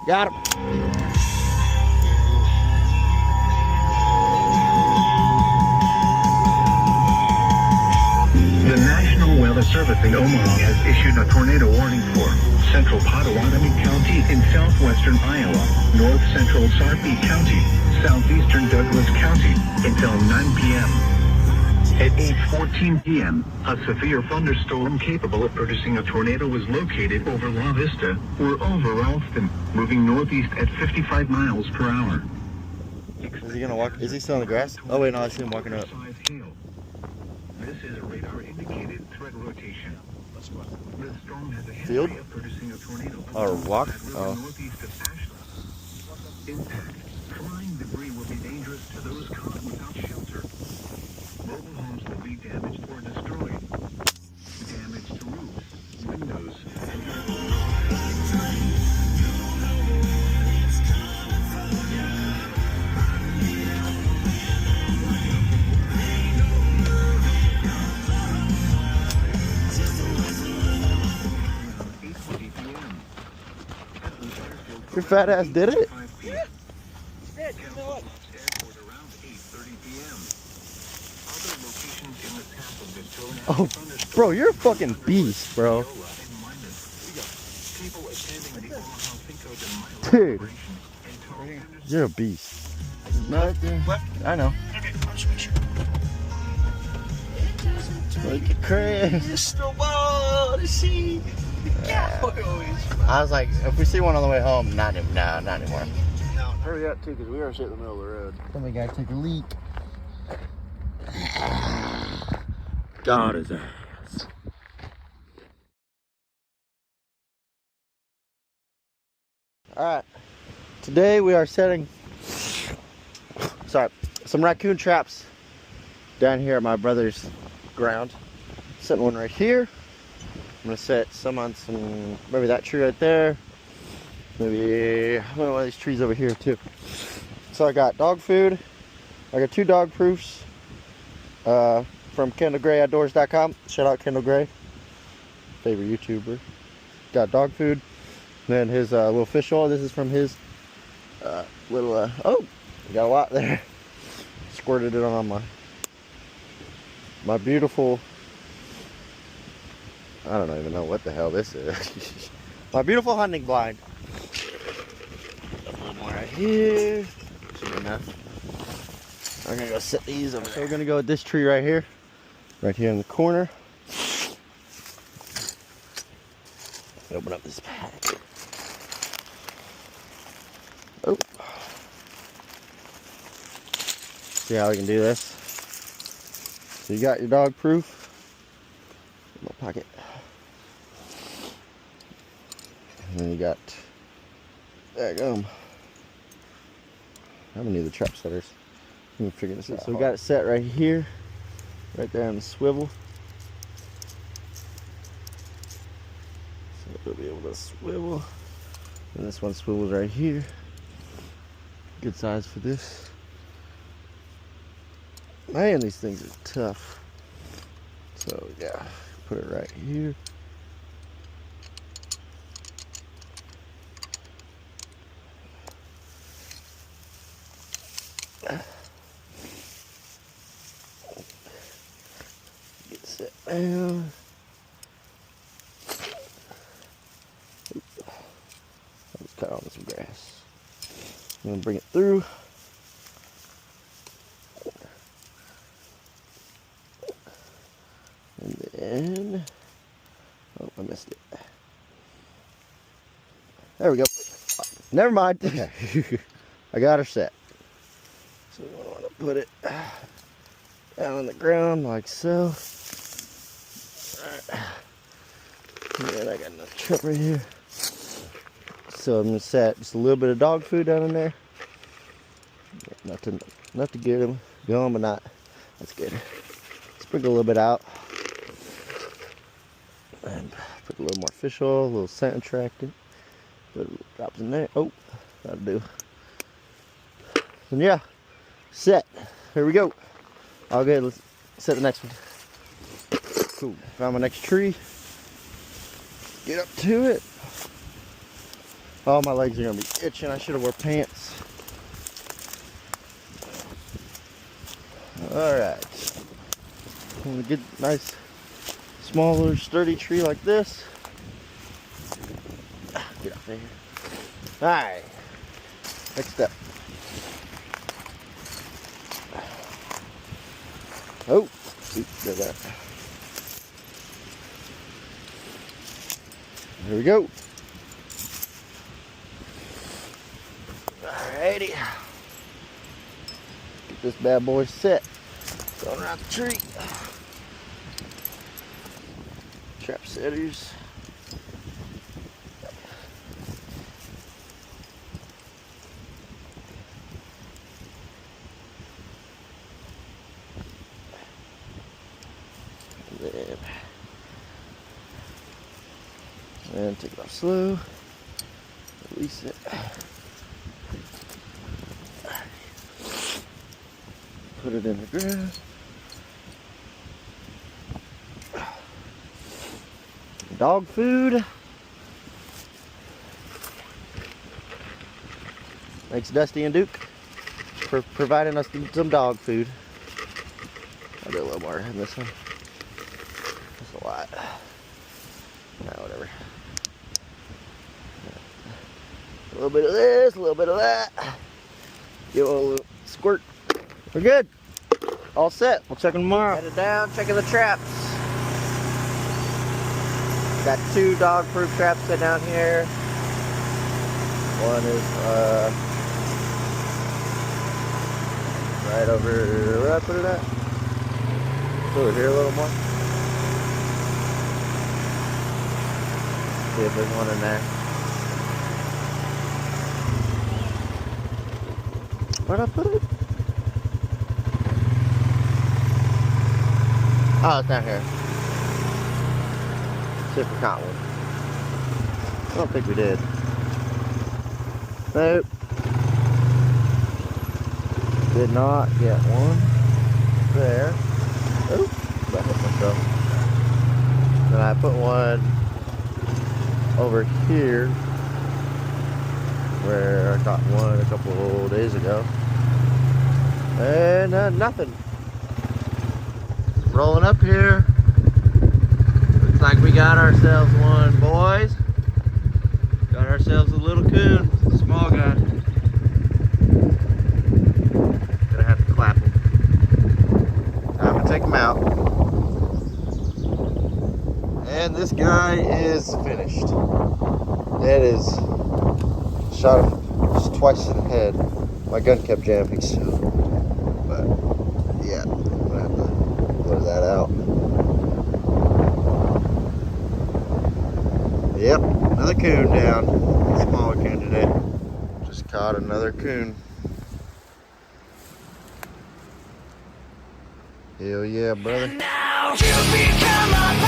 Got him. The National Weather Service in Omaha has issued a tornado warning for central Pottawatomie County in southwestern Iowa, north central Sarpy County, southeastern Douglas County until 9 p.m. At 8:14 p.m., a severe thunderstorm capable of producing a tornado was located over La Vista or over Ralston, moving northeast at 55 miles per hour. Is he gonna walk? Is he still on the grass? Oh wait, no, I see him walking up. This is a radar-indicated threat rotation. The storm has a Field? history of producing a tornado Or walk? Oh. northeast of Ashland. Impact. Flying debris will be dangerous to those caught without shelter. Mobile homes will be damaged or destroyed. Damage to roofs, windows, Your fat ass did it? Oh, bro, you're a fucking beast, bro. Dude, you're a beast. Nothing. I know. Okay, I'll just make sure. Look at Chris. I was like, if we see one on the way home, not anymore. No. Hurry up, too, because we are sitting in the middle of the road. Somebody gotta take a leak. God his ass. Alright. Today we are setting some raccoon traps down here at my brother's ground. Setting one right here. I'm gonna set some on maybe that tree right there. Maybe one of these trees over here too. So I got dog food. I got 2 dog proofs from KendallGrayOutdoors.com. Shout out Kendall Gray, favorite YouTuber. Got dog food. Then his little fish oil. This is from his little. Oh, got a lot there. Squirted it on my beautiful. I don't even know what the hell this is. My beautiful hunting blind. A little more right here. Should be enough. I'm gonna go set these over there. So we're gonna go with this tree right here in the corner. Open up this pack. Oh. See how we can do this? So you got your dog proof. In my pocket. And then you got, there you go. How many of the trap setters? Let me figure this out. So we got it set right here, right there on the swivel. So we'll be able to swivel. And this one swivels right here. Good size for this. Man, these things are tough. So yeah, put it right here. Get set down. Let's cut on some grass. I'm gonna bring it through. And then, oh, I missed it. There we go. Never mind. I got her set. So we want to put it down on the ground like so. Alright. And then I got another trap right here. So I'm going to set just a little bit of dog food down in there. Not to get them going, but not. That's good. Sprinkle a little bit out. And put a little more fish oil, a little scent attractant. Put a little drops in there. Oh, that'll do. And yeah, set. Here we go. All good. Let's set the next one. Cool. Found my next tree. Get up to it. Oh, my legs are gonna be itching. I should have wore pants. Alright. When we get a nice, smaller, sturdy tree like this. Get off of here. Alright. Next step. Oh, there's that. Here we go. Alrighty. Get this bad boy set. Going around the tree. Trap setters. And take it off slow. Release it. Put it in the grass. Dog food. Thanks Dusty and Duke for providing us some dog food. I'll do a little more in this one. That's a lot. No, whatever. A little bit of this, a little bit of that. Give it a little squirt. We're good. All set. We'll check them tomorrow. Headed down, checking the traps. Got 2 dog-proof traps set down here. One is right over. Where did I put it at? It's over here a little more. See if there's one in there. Where'd I put it? Oh, it's down here. See if we caught one. I don't think we did. Nope. Did not get one. There. Oop. I hit myself. Then I put one over here where I caught one a couple of days ago. And nothing. Rolling up here. Looks like we got ourselves one, boys. Got ourselves a little coon, small guy. Gonna have to clap him. Time to take him out. And this guy is finished. It is. Shot him just twice in the head. My gun kept jamming, so. But yeah, I'm gonna have to blur that out. Yep, another coon down. Smaller coon today. Just caught another coon. Hell yeah, brother. Now you become a